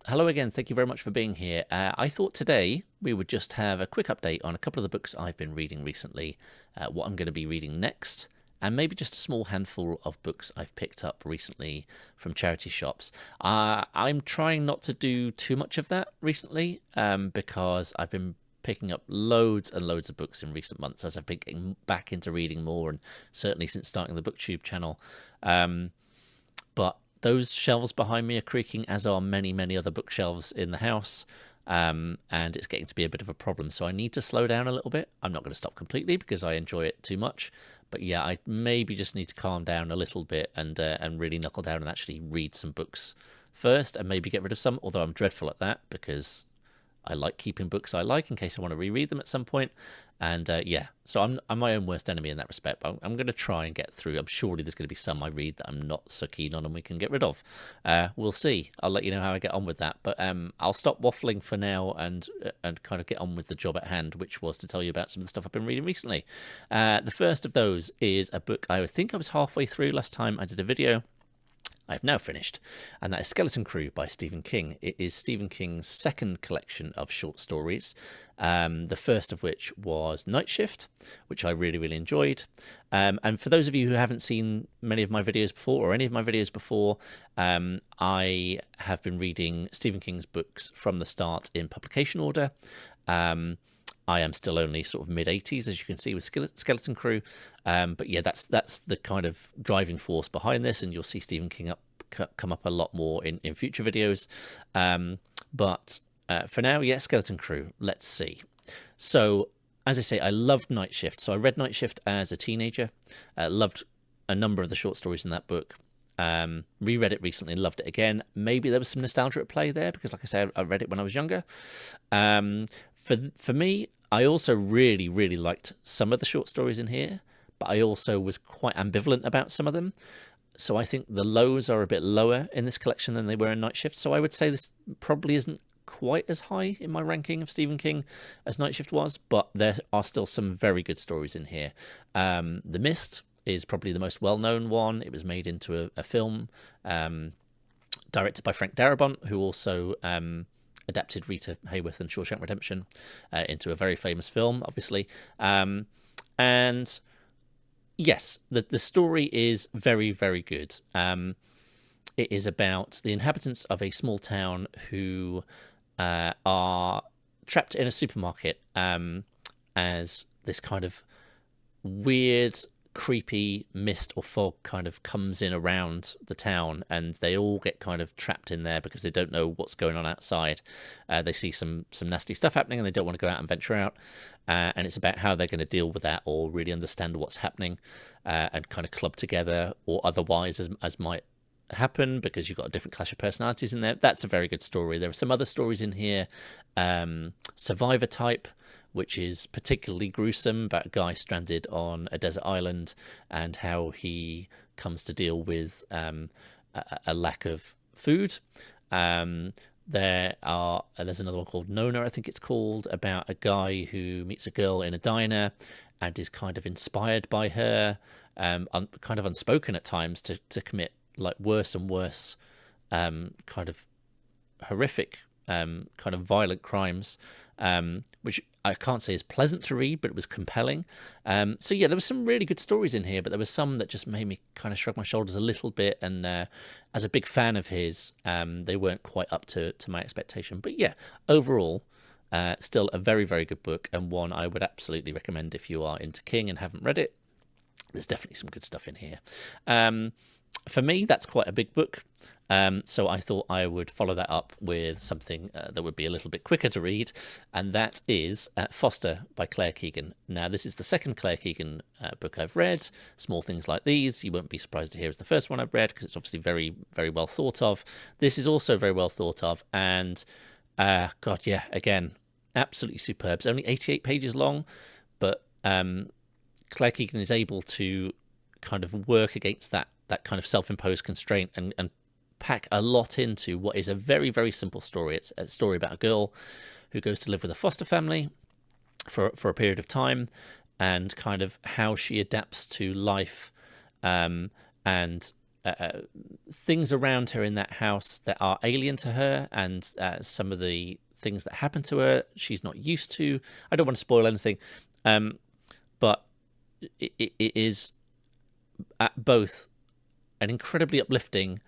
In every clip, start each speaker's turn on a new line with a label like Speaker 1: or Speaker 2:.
Speaker 1: Hello again. Thank you very much for being here. I thought today we would just have a quick update on a couple of the books I've been reading recently, what I'm going to be reading next, and maybe just a small handful of books I've picked up recently from charity shops. I'm trying not to do too much of that recently because I've been picking up loads and loads of books in recent months as I've been getting back into reading more, and certainly since starting the booktube channel. But those shelves behind me are creaking, as are many, many other bookshelves in the house. And it's getting to be a bit of a problem. So I need to slow down a little bit. I'm not going to stop completely because I enjoy it too much. But yeah, I maybe just need to calm down a little bit and really knuckle down and actually read some books first and maybe get rid of some, although I'm dreadful at that because I like keeping books I like in case I want to reread them at some point. And yeah, so I'm my own worst enemy in that respect. But I'm going to try and get through. I'm surely there's going to be some I read that I'm not so keen on and we can get rid of. We'll see. I'll let you know how I get on with that. But I'll stop waffling for now and kind of get on with the job at hand, which was to tell you about some of the stuff I've been reading recently. The first of those is a book I think I was halfway through last time I did a video. I've now finished, and that is Skeleton Crew by Stephen King. It is Stephen King's second collection of short stories, the first of which was Night Shift, which I really, really enjoyed. And for those of you who haven't seen many of my videos before, or any of my videos before, I have been reading Stephen King's books from the start in publication order. I am still only sort of mid-80s, as you can see with Skeleton Crew. But yeah, that's the kind of driving force behind this, and you'll see Stephen King come up a lot more in future videos. But for now, yeah, Skeleton Crew. Let's see. So, as I say, I loved Night Shift. So I read Night Shift as a teenager. Loved a number of the short stories in that book. Reread it recently and loved it again. Maybe there was some nostalgia at play there because, like I said, I read it when I was younger. For me, I also really, really liked some of the short stories in here, but I also was quite ambivalent about some of them. So I think the lows are a bit lower in this collection than they were in Night Shift. So I would say this probably isn't quite as high in my ranking of Stephen King as Night Shift was, but there are still some very good stories in here. The Mist is probably the most well-known one. It was made into a film directed by Frank Darabont, who also adapted Rita Hayworth and Shawshank Redemption into a very famous film, obviously. And yes, the story is very, very good. It is about the inhabitants of a small town who are trapped in a supermarket as this kind of weird, creepy mist or fog kind of comes in around the town, and they all get kind of trapped in there because they don't know what's going on outside. They see some nasty stuff happening and they don't want to go out and venture out, and it's about how they're going to deal with that or really understand what's happening and kind of club together or otherwise as might happen, because you've got a different clash of personalities in there. That's a very good story. There are some other stories in here, Survivor Type, which is particularly gruesome, about a guy stranded on a desert island and how he comes to deal with a lack of food. There's another one called Nona, I think it's called, about a guy who meets a girl in a diner and is kind of inspired by her, kind of unspoken at times, to commit like worse and worse kind of horrific kind of violent crimes, which I can't say is pleasant to read, but it was compelling. So yeah, there were some really good stories in here, but there were some that just made me kind of shrug my shoulders a little bit. And as a big fan of his, they weren't quite up to my expectation. But yeah, overall, still a very, very good book, and one I would absolutely recommend if you are into King and haven't read it. There's definitely some good stuff in here. For me, that's quite a big book. So I thought I would follow that up with something that would be a little bit quicker to read, and that is Foster by Claire Keegan. Now, this is the second Claire Keegan book I've read. Small Things Like These, you won't be surprised to hear, is the first one I've read because it's obviously very, very well thought of. This is also very well thought of, and God, yeah, again, absolutely superb. It's only 88 pages long, but Claire Keegan is able to kind of work against that kind of self-imposed constraint and pack a lot into what is a very, very simple story. It's a story about a girl who goes to live with a foster family for a period of time, and kind of how she adapts to life and things around her in that house that are alien to her, and some of the things that happen to her she's not used to. I don't want to spoil anything, but it is at both an incredibly uplifting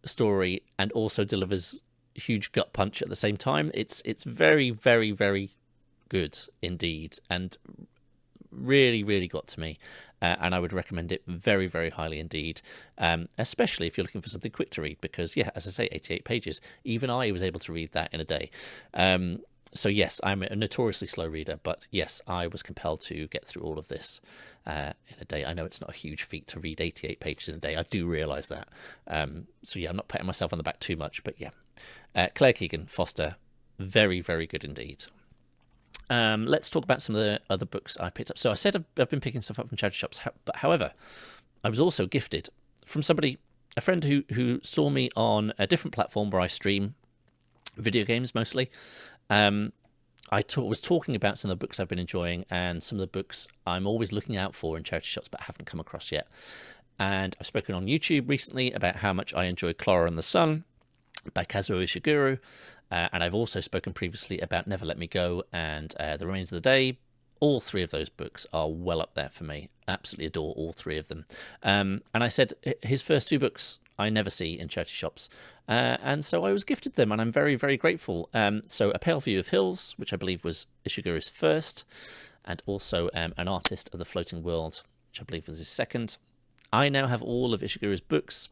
Speaker 1: story and also delivers a huge gut punch at the same time. It's very, very, very good indeed, and really, really got to me. And I would recommend it very, very highly indeed, especially if you're looking for something quick to read, because, yeah, as I say, 88 pages. Even I was able to read that in a day. So, yes, I'm a notoriously slow reader, but, yes, I was compelled to get through all of this in a day. I know it's not a huge feat to read 88 pages in a day. I do realise that. So, yeah, I'm not patting myself on the back too much, but, yeah. Claire Keegan, Foster, very, very good indeed. Let's talk about some of the other books I picked up. So I said I've been picking stuff up from charity shops, but however, I was also gifted from a friend who saw me on a different platform where I stream video games mostly. Was talking about some of the books I've been enjoying and some of the books I'm always looking out for in charity shops but haven't come across yet. And I've spoken on YouTube recently about how much I enjoy Clara and the Sun by Kazuo Ishiguro. And I've also spoken previously about Never Let Me Go and The Remains of the Day. All three of those books are well up there for me. Absolutely adore all three of them. And I said his first two books I never see in charity shops. And so I was gifted them, and I'm very, very grateful. So A Pale View of Hills, which I believe was Ishiguro's first, and also An Artist of the Floating World, which I believe was his second. I now have all of Ishiguro's books,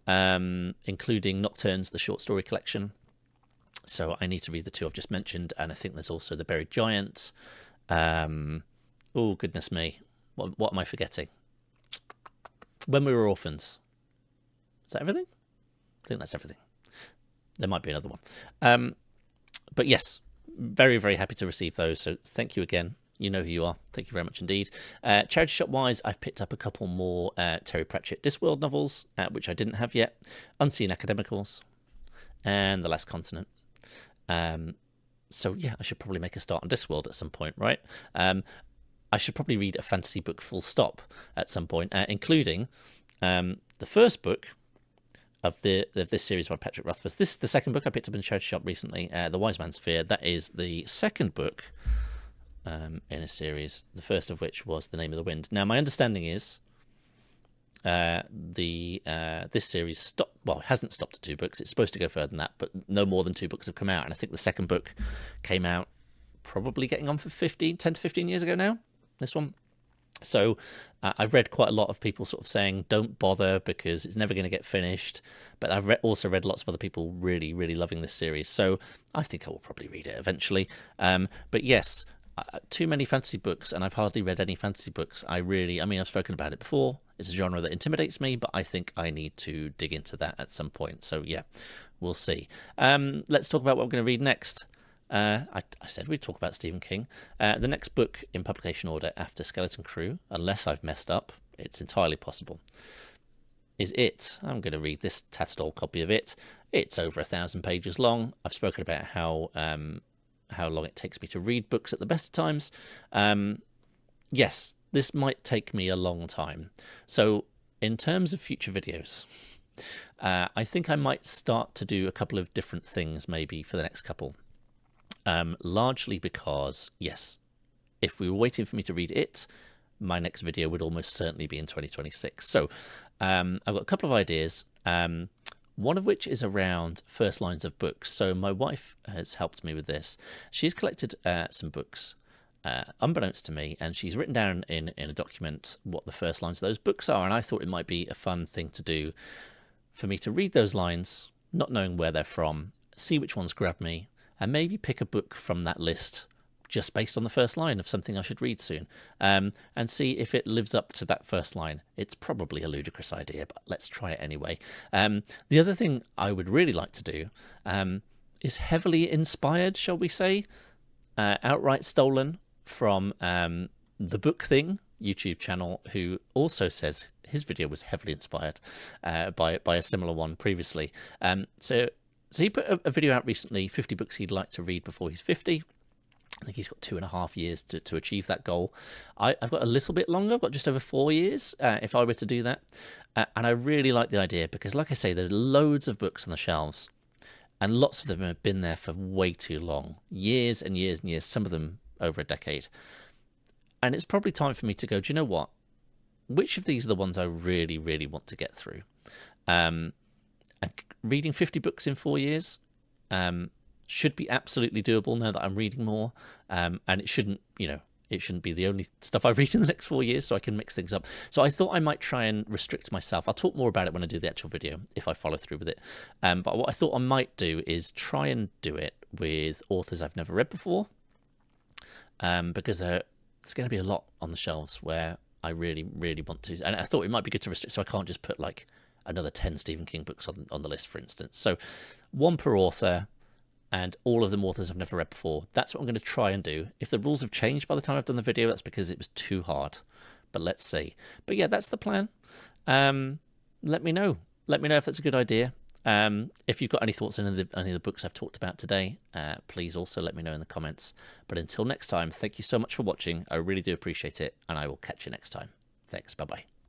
Speaker 1: including Nocturnes, the short story collection. So I need to read the two I've just mentioned, and I think there's also The Buried Giant. Oh, goodness me. What am I forgetting? When We Were Orphans. Is that everything? I think that's everything. There might be another one. But yes, very, very happy to receive those. So thank you again. You know who you are. Thank you very much indeed. Charity shop-wise, I've picked up a couple more Terry Pratchett Discworld novels, which I didn't have yet. Unseen Academicals and The Last Continent. So yeah, I should probably make a start on Discworld at some point, right? I should probably read a fantasy book full stop at some point, including the first book of this series by Patrick Rothfuss. This is the second book I picked up in the charity shop recently, The Wise Man's Fear. That is the second book in a series, the first of which was The Name of the Wind. Now, my understanding is this series hasn't stopped at 2 books. It's supposed to go further than that, but no more than 2 books have come out, and I think the second book came out probably getting on for 10 to 15 years ago now, this one. So I've read quite a lot of people sort of saying don't bother because it's never going to get finished, but I've also read lots of other people really, really loving this series, so I think I will probably read it eventually. But yes, too many fantasy books, and I've hardly read any fantasy books. I've spoken about it before. It's a genre that intimidates me, but I think I need to dig into that at some point. So yeah, we'll see. Let's talk about what I'm going to read next. I said we'd talk about Stephen King. The next book in publication order after Skeleton Crew, unless I've messed up, it's entirely possible, is It. I'm going to read this tattered old copy of It. It's over 1,000 pages long. I've spoken about how long it takes me to read books at the best of times. Yes, this might take me a long time. So in terms of future videos, I think I might start to do a couple of different things maybe for the next couple. Largely because, yes, if we were waiting for me to read It, my next video would almost certainly be in 2026. So I've got a couple of ideas, one of which is around first lines of books. So my wife has helped me with this. She's collected some books, unbeknownst to me, and she's written down in a document what the first lines of those books are, and I thought it might be a fun thing to do for me to read those lines, not knowing where they're from, see which ones grab me, and maybe pick a book from that list just based on the first line of something I should read soon, and see if it lives up to that first line. It's probably a ludicrous idea, but let's try it anyway. The other thing I would really like to do is heavily inspired, shall we say, outright stolen from The Book Thing YouTube channel, who also says his video was heavily inspired by a similar one previously. So he put a video out recently, 50 books he'd like to read before he's 50. I think he's got 2.5 years to achieve that goal. I've got a little bit longer. I've got just over 4 years if I were to do that. And I really like the idea because, like I say, there are loads of books on the shelves, and lots of them have been there for way too long, years and years and years, some of them over a decade. And it's probably time for me to go, do you know what? Which of these are the ones I really, really want to get through? And reading 50 books in 4 years should be absolutely doable now that I'm reading more. And it shouldn't, it shouldn't be the only stuff I read in the next 4 years, so I can mix things up. So I thought I might try and restrict myself. I'll talk more about it when I do the actual video, if I follow through with it. But what I thought I might do is try and do it with authors I've never read before, because there's going to be a lot on the shelves where I really, really want to. And I thought it might be good to restrict, so I can't just put like another 10 Stephen King books on the list, for instance. So one per author, and all of them authors I've never read before. That's what I'm going to try and do. If the rules have changed by the time I've done the video, that's because it was too hard. But let's see. But yeah, that's the plan. Let me know. Let me know if that's a good idea. If you've got any thoughts on any of the books I've talked about today, please also let me know in the comments. But until next time, thank you so much for watching. I really do appreciate it, and I will catch you next time. Thanks. Bye-bye.